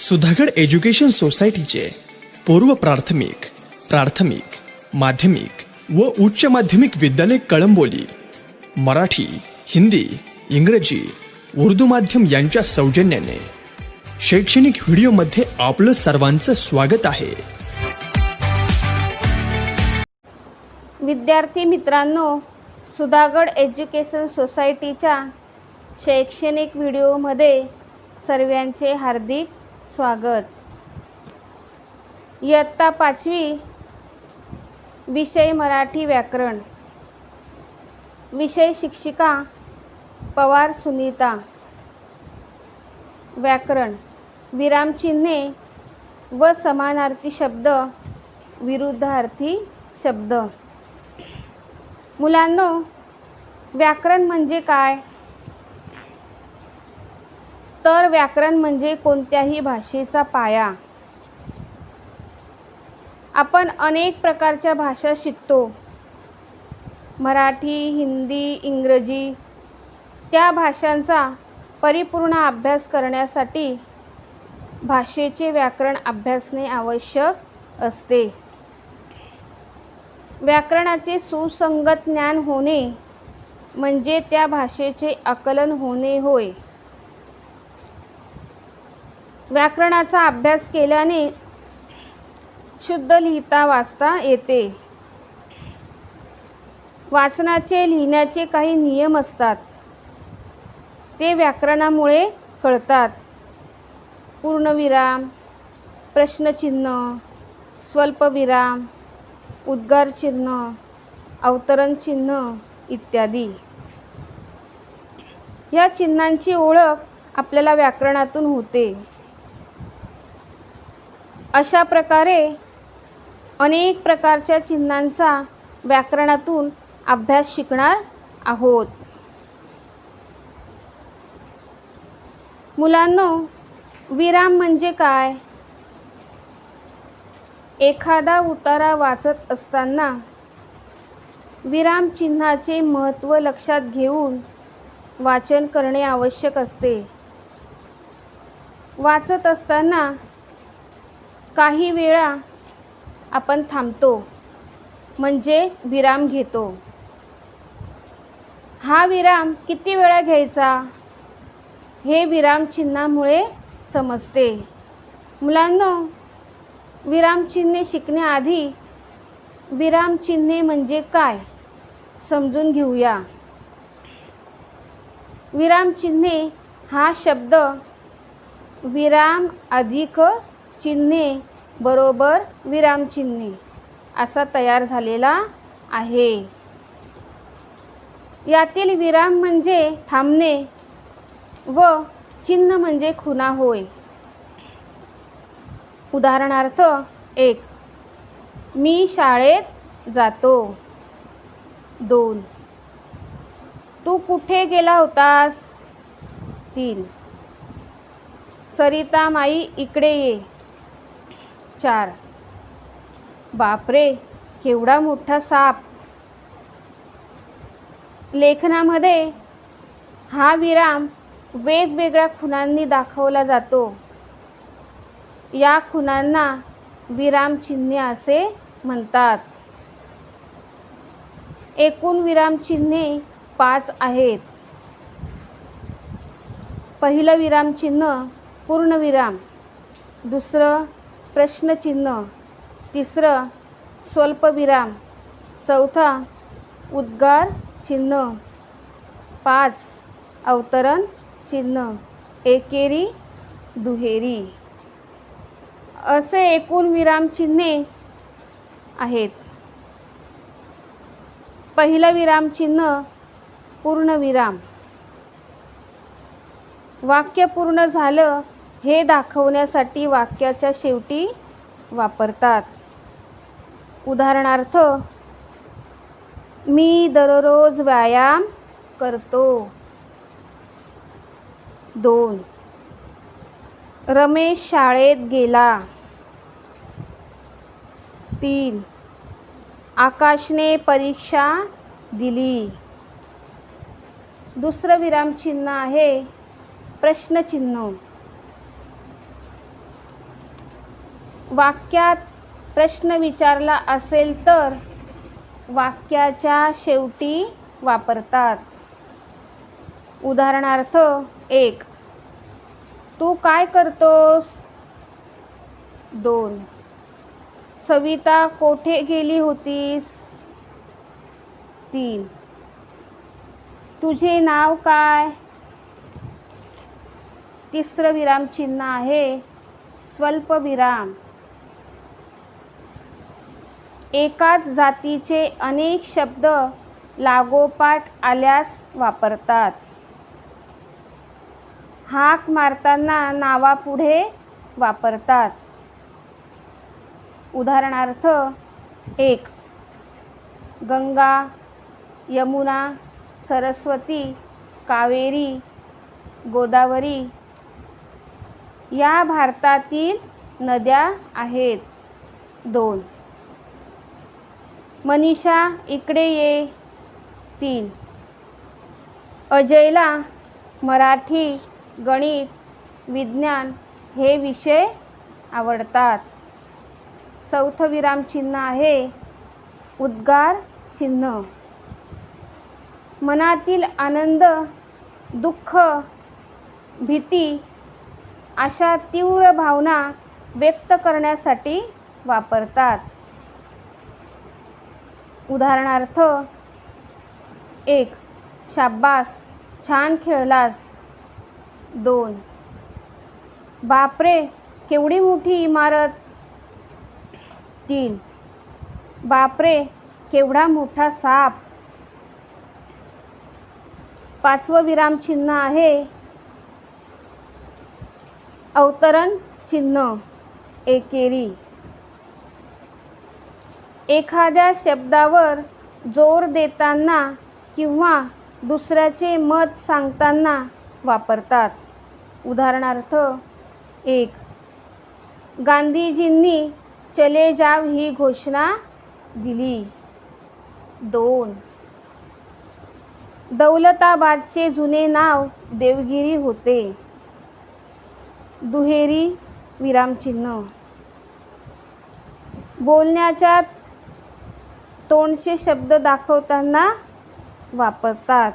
Sudhagad education सोसायटीचे पूर्व प्राथमिक, प्राथमिक, माध्यमिक व उच्च माध्यमिक विद्यालय कळंबोली मराठी, हिंदी, इंग्रजी, उर्दू माध्यम यांच्या सौजन्याने शैक्षणिक व्हिडिओमध्ये आपलं सर्वांचं स्वागत आहे. विद्यार्थी मित्रांनो, सुधागड एज्युकेशन सोसायटीच्या शैक्षणिक व्हिडिओमध्ये सर्वांचे हार्दिक स्वागत. इयत्ता 5वी, विषय मराठी व्याकरण, विषय शिक्षिका पवार सुनीता. व्याकरण, विरामचिन्हे व समानार्थी शब्द, विरुद्धार्थी शब्द. मुलांनो, व्याकरण म्हणजे काय? तर व्याकरण म्हणजे कोणत्याही भाषेचा पाया. आपण अनेक प्रकारच्या भाषा शिकतो. मराठी, हिंदी, इंग्रजी. त्या भाषांचा परिपूर्ण अभ्यास करण्यासाठी भाषेचे व्याकरण अभ्यासणे आवश्यक असते. व्याकरणाचे सुसंगत ज्ञान होणे म्हणजे त्या भाषेचे आकलन होणे होय. व्याकरणाचा अभ्यास केल्याने शुद्ध लिहिता वाचता येते. वाचनाचे, लिहिण्याचे काही नियम असतात, ते व्याकरणामुळे कळतात. पूर्णविराम, प्रश्नचिन्ह, स्वल्पविराम, उद्गार चिन्ह, अवतरण चिन्ह इत्यादी. या चिन्हांची ओळख आपल्याला व्याकरणातून होते. अशा प्रकारे अनेक प्रकारच्या चिन्हांचा व्याकरणातून अभ्यास शिकणार आहोत. मुलांनो, विराम म्हणजे काय? एखादा उतारा वाचत असताना विराम चिन्हाचे महत्त्व लक्षात घेऊन वाचन करणे आवश्यक असते. वाचत असताना काही वेळा आपण थांबतो, म्हणजे विराम घेतो. हा विराम किती वेळा घ्यायचा हे विराम चिन्हामुळे समजते. मुलांनो, विराम चिन्हे शिकण्याआधी विराम चिन्हे म्हणजे काय समजून घेऊया. विराम चिन्हे हा शब्द विराम अधिक चिन्हे बरोबर विराम चिन्हे असा तयार झालेला आहे. यातील विराम म्हणजे थांबणे व चिन्ह म्हणजे खुणा होय. उदाहरणार्थ 1. मी शाळेत जातो. 2. तू कुठे गेला होतास? 3. सरिता माई इकडे ये. 4. बापरे, केवढा मोठा साप. लेखनामध्ये हा विराम वेगवेगळ्या खुणांनी दाखवला जातो. या खुणांना विराम चिन्हे असे म्हणतात. एकूण विराम चिन्हे 5 आहेत. पहिलं विराम चिन्ह पूर्णविराम, दुसरं प्रश्नचिन्ह, तिसरं स्वल्पविराम, चौथा उद्गार चिन्ह, 5 अवतरण चिन्ह, एकेरी, दुहेरी असे एकूण विराम चिन्हे आहेत. पहिलं विराम चिन्ह पूर्णविराम. वाक्य पूर्ण झालं हे दाखवण्यासाठी वाक्याच्या शेवटी वापरतात. उदाहरणार्थ, मी दररोज व्यायाम करतो. 2. रमेश शाळेत गेला. 3. आकाशने परीक्षा दिली. दुसरं विरामचिन्ह आहे प्रश्नचिन्ह. वाक्यात प्रश्न विचारला असेल तर वाक्याच्या शेवटी वापरतात. उदाहरणार्थ 1. तू काय करतोस? 2. सविता कोठे गेली होतीस? 3. तुझे नाव काय? तिसरं विरामचिन्ह आहे स्वल्पविराम. एकाच जातीचे अनेक शब्द लागोपाठ आल्यास वापरतात. हाक मारताना नावापुढे वापरतात. उदाहरणार्थ 1. गंगा, यमुना, सरस्वती, कावेरी, गोदावरी या भारतातील नद्या आहेत. 2. मनीषा इकडे ये. 3. अजयला मराठी, गणित, विज्ञान हे विषय आवडतात. चौथं विरामचिन्ह आहे उद्गार चिन्ह. मनातील आनंद, दुःख, भीती अशा तीव्र भावना व्यक्त करण्यासाठी वापरतात. उदाहरणार्थ 1. शाब्बास, छान खेळलास. 2. बापरे, केवढी मोठी इमारत. 3. बापरे, केवढा मोठा साप. 5वं विरामचिन्ह आहे अवतरण चिन्ह एकेरी. एखाद्या शब्दावर जोर देताना किंवा दुसऱ्याचे मत सांगताना वापरतात. उदाहरणार्थ 1. गांधीजींनी चले जाव ही घोषणा दिली. 2. दौलताबादचे जुने नाव देवगिरी होते. दुहेरी विरामचिन्ह. बोलण्याच्या तोंडचे शब्द दाखवताना वापरतात.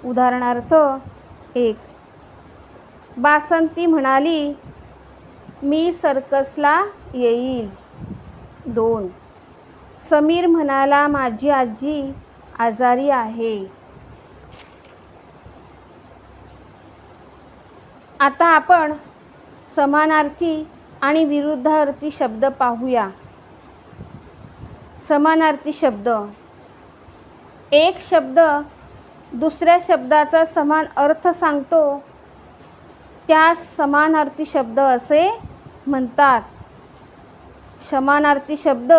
उदाहरणार्थ 1. बासंती म्हणाली, मी सर्कसला येईल. 2. समीर म्हणाला, माझी आजी आजारी आहे. आता आपण समानार्थी आणि विरुद्धार्थी शब्द पाहूया. समानार्थी शब्द. एक शब्द दुसऱ्या शब्दाचा समान अर्थ सांगतो त्यास समानार्थी शब्द असे म्हणतात. समानार्थी शब्द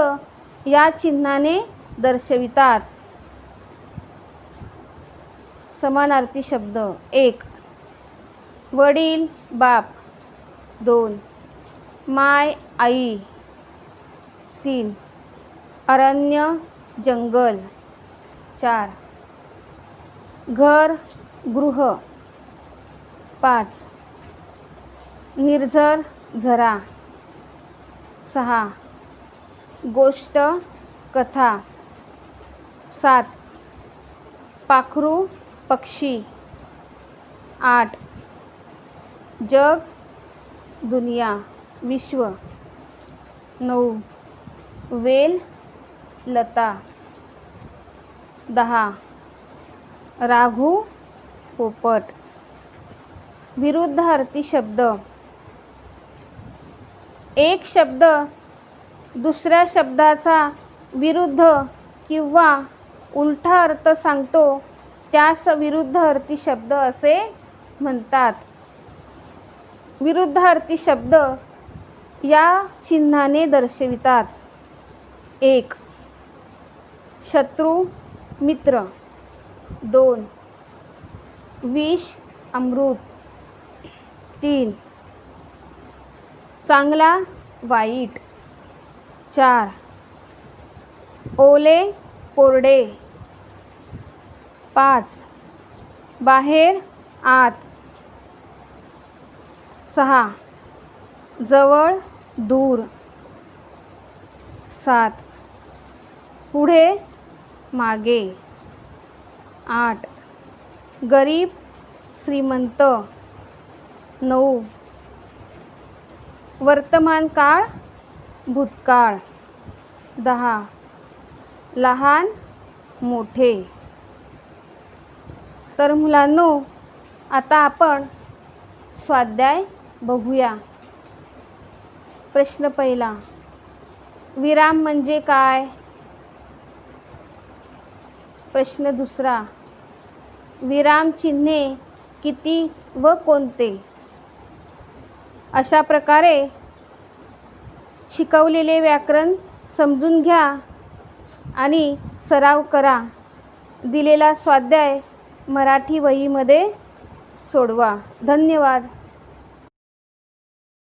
या चिन्हाने दर्शवितात. समानार्थी शब्द. 1. वडील, बाप. 2. माय, आई. 3. अरण्य, जंगल. 4. घर, गृह. 5. निर्झर, झरा. 6. गोष्ट, कथा. 7. पाखरू, पक्षी. 8. जग, दुनिया, विश्व. 9. वेल, लता. 10. राघू, पोपट. विरुद्धार्थी शब्द. एक शब्द दुसऱ्या शब्दाचा विरुद्ध किंवा उलटा अर्थ सांगतो त्यास विरुद्धार्थी शब्द असे म्हणतात. विरुद्धार्थी शब्द या चिन्हाने दर्शवितात. 1. शत्रू, मित्र. 2. विष, अमृत. 3. चांगला, वाईट. 4. ओले, कोरडे. 5. बाहेर, आत. 6. जवळ, दूर. 7. पुढे मागे. 8. गरीब श्रीमंत. 9. वर्तमान काळ भूतकाळ. 10. लहान मोठे. तर मुलांनो, आता आपण स्वाध्याय बघूया. प्रश्न पहिला, विराम म्हणजे काय? प्रश्न दुसरा, विराम चिन्हे किती व कोणते? अशा प्रकारे शिकवलेले व्याकरण समजून घ्या आणि सराव करा. दिलेला स्वाध्याय मराठी वहीमध्ये सोडवा. धन्यवाद.